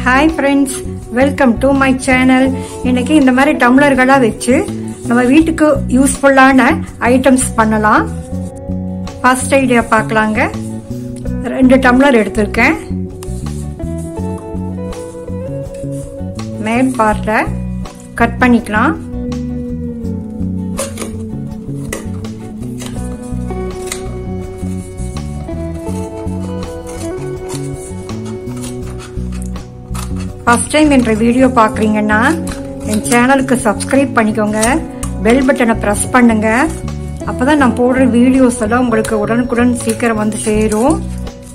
Hi friends, welcome to my channel. இன்னைக்கு இந்த மாதிரி டம்ளர்களா வச்சு நம்ம வீட்டுக்கு யூஸ்ஃபுல்லான ஐட்டம்ஸ் பண்ணலாம். ஃபர்ஸ்ட் ஐடியா பார்க்கலாங்க. 2 டம்ளர் எடுத்திருக்கேன். மேல் பார்ட்டை கட் பண்ணிக்கலாம். ஃபர்ஸ்ட் டைம் என்ற வீடியோ பார்க்குறீங்கன்னா என் சேனலுக்கு சப்ஸ்கிரைப் பண்ணிக்கோங்க, பெல் பட்டனை ப்ரெஸ் பண்ணுங்க. அப்போதான் நான் போடுற வீடியோஸ் எல்லாம் உங்களுக்கு உடனுக்குடன் சீக்கிரம் வந்து சேரும்.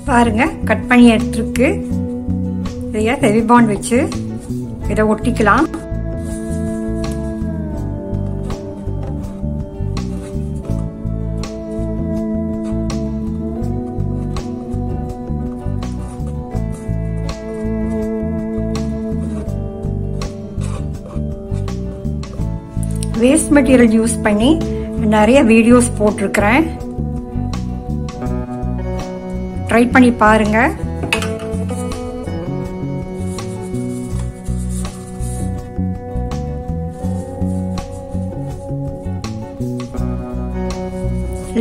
பாருங்க, கட் பண்ணி எடுத்துருக்கு. இதைய ஃபெவிபாண்ட் வச்சு இதை ஒட்டிக்கலாம். வேஸ்ட் மெட்டீரியல் யூஸ் பண்ணி நிறைய வீடியோஸ் போட்டிருக்கிறேன். ட்ரை பண்ணி பாருங்க.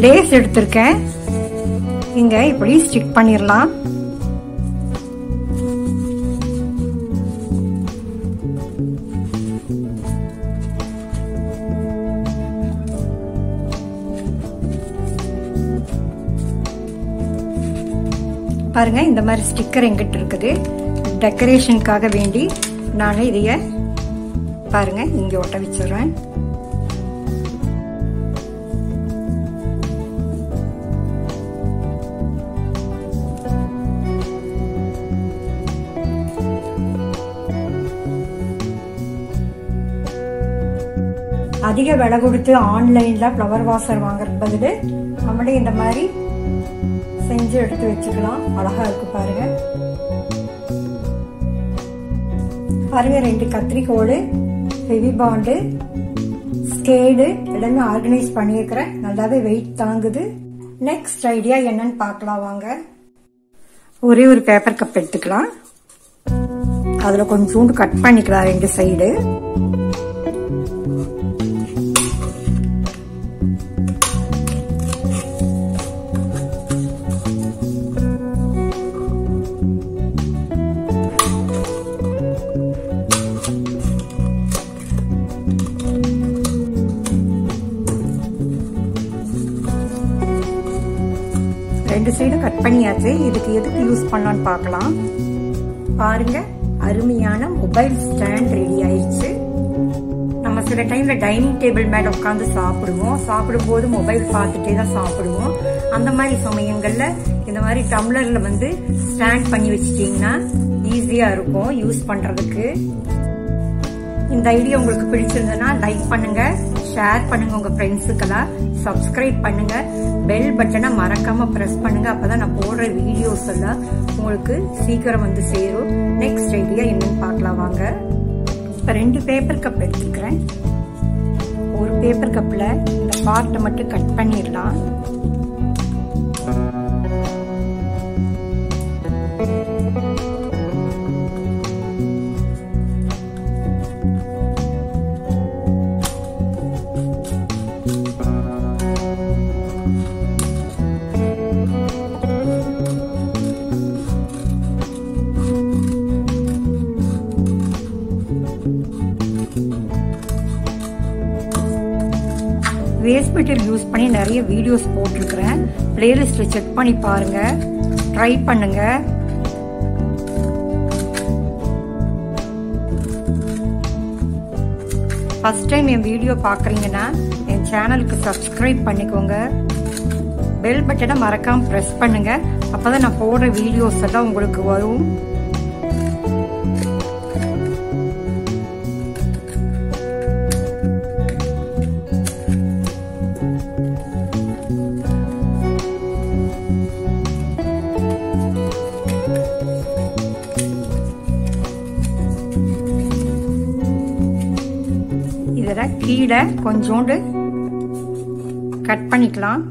லேஸ் எடுத்திருக்கேன். இங்க இப்படி ஸ்டிக் பண்ணிடலாம். பாருங்க, இந்த மாதிரி ஸ்டிக்கர் எங்கிட்ட இருக்குது. டெக்கரேஷனுக்காக வேண்டி நான் இதைய பாருங்க இங்க ஒட்ட வச்சிடுறேன். அதிக விலை கொடுத்து ஆன்லைன்ல ஃப்ளவர் வாஷர் வாங்குறது பதில் நம்மளே இந்த மாதிரி செஞ்சு எடுத்து வச்சுக்கலாம். அழகா இருக்கு பாருங்க. பாருங்க, 2 கத்திரிக்கோல், ஃபெவிபாண்ட், ஸ்கேடு எல்லாமே ஆர்கனைஸ் பண்ணியிருக்கிறேன். நல்லாவே வெயிட் தாங்குது. நெக்ஸ்ட் ஐடியா என்னன்னு பார்க்கலாம் வாங்க. ஒரே ஒரு பேப்பர் கப் எடுத்துக்கலாம். அதுல கொஞ்சோண்டு கட் பண்ணிக்கலாம் 2 சைடு. ரெண்டு சைடு கட் பண்ணியாச்சு. இதுக்கு எதுக்கு யூஸ் பண்ணலான்னு பார்க்கலாம். பாருங்க, அருமையான மொபைல் ஸ்டாண்ட் ரெடி ஆயிடுச்சு. நம்ம சில டைம்ல டைனிங் டேபிள் மேல உட்காந்து சாப்பிடுவோம். சாப்பிடும்போது மொபைல் பார்த்துட்டே தான் சாப்பிடுவோம். அந்த மாதிரி சமயங்கள்ல இந்த மாதிரி டம்ளர்ல வந்து ஸ்டாண்ட் பண்ணி வச்சிட்டீங்கன்னா ஈஸியா இருக்கும் யூஸ் பண்றதுக்கு. இந்த ஐடியா உங்களுக்கு பிடிச்சிருந்ததுன்னா லைக் பண்ணுங்க, ஷேர் பண்ணுங்க உங்க ஃப்ரெண்ட்ஸுக்கெல்லாம், சப்ஸ்கிரைப் பண்ணுங்க, பெல் பட்டனை மறக்காம பிரஸ் பண்ணுங்க. அப்பதான் நான் போடுற வீடியோஸ் எல்லாம் உங்களுக்கு சீக்கிரம் வந்து சேரும். நெக்ஸ்ட் ஐடியா என்னன்னு பார்க்கலாம் வாங்க. இப்ப 2 பேப்பர் கப் எடுத்துக்கிறேன். ஒரு பேப்பர் கப்ல இந்த பார்ட்டை மட்டும் கட் பண்ணிடலாம். வேஸ்ட் மெட்டீரியல் யூஸ் பண்ணி நிறைய வீடியோஸ் போட்டிருக்கிறேன். பிளேலிஸ்ட்ல செக் பண்ணி பாருங்க, ட்ரை பண்ணுங்க. ஃபர்ஸ்ட் டைம் என் வீடியோ பாக்குறீங்கன்னா என் சேனலுக்கு சப்ஸ்கிரைப் பண்ணிக்கோங்க, பெல் பட்டனை மறக்காம பிரஸ் பண்ணுங்க. அப்பதான் நான் போடுற வீடியோஸ் எல்லாம் உங்களுக்கு வரும். இதுல கீழே கொஞ்சோண்டு கட் பண்ணிக்கலாம்.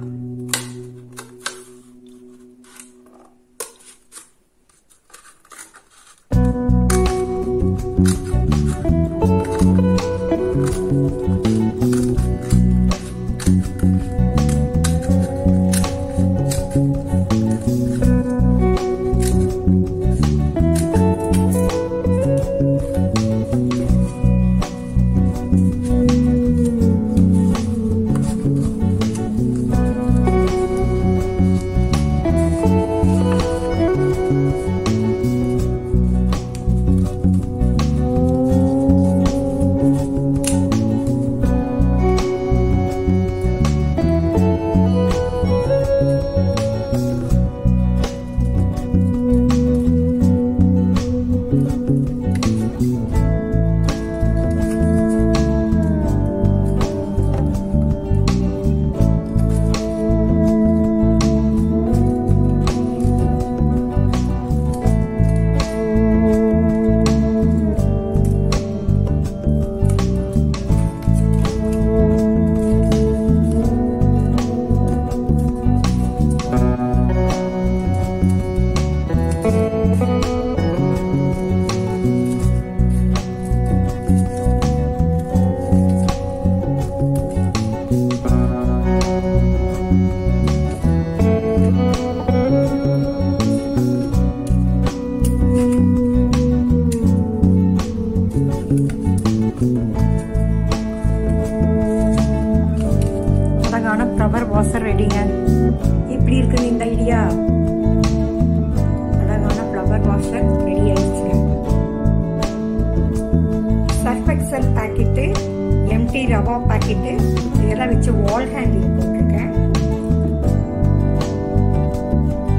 ரவா பாக்கெட்டு இதெல்லாம் வச்சு வால் ஹேங்கிங் போட்டிருக்கேன்.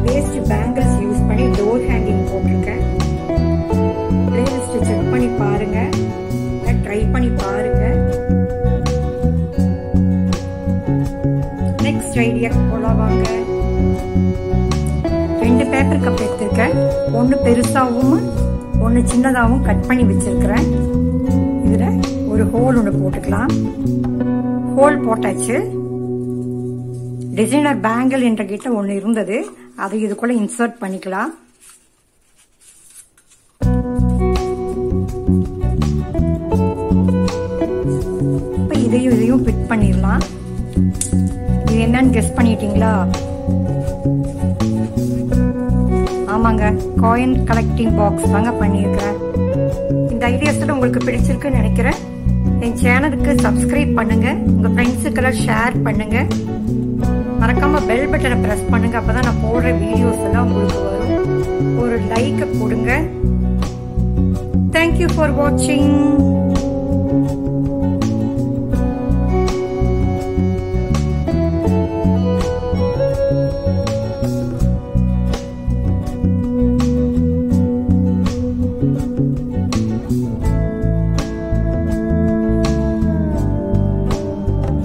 வேஸ்ட் பேங்கிள்ஸ் யூஸ் பண்ணி டோர் ஹேங்கிங் போட்டிருக்கேன். பிளேலிஸ்ட் செக் பண்ணி பாருங்க, ட்ரை பண்ணி பாருங்க. நெக்ஸ்ட் ஐடியாக்கு போலாம் வாங்க. 2 பேப்பர் கப் எடுத்திருக்கேன். ஒன்று பெருசாகவும் ஒன்று சின்னதாகவும் கட் பண்ணி வச்சிருக்கிறேன். இதுல ஒரு ஹோல் ஒன்று போட்டுக்கலாம். ஹோல் போட்டாச்சு. டிசைனர் பேங்கிள் என்ற கிட்ட ஒன்று இருந்தது, அதை இதுக்குள்ள இன்சர்ட் பண்ணிக்கலாம். இப்போ இதையும் ஃபிட் பண்ணிடலாம். இது என்னன்னு கெஸ் பண்ணிட்டீங்களா? ஆமாங்க, காயின் கலெக்டிங் பாக்ஸ் தாங்க பண்ணியிருக்கிறேன். இந்த ஐடியாஸ் உங்களுக்கு பிடிச்சிருக்குன்னு நினைக்கிறேன். என் சேனலுக்கு சப்ஸ்கிரைப் பண்ணுங்க, உங்க ஃப்ரெண்ட்ஸுக்கெல்லாம் ஷேர் பண்ணுங்க. மறக்காம பெல் பட்டனை பிரஸ் பண்ணுங்க, அப்பதான் நான் போடுற வீடியோஸ் எல்லாம் உங்களுக்கு வரும். ஒரு லைக் கொடுங்க. தேங்க்யூ ஃபார் வாட்சிங்.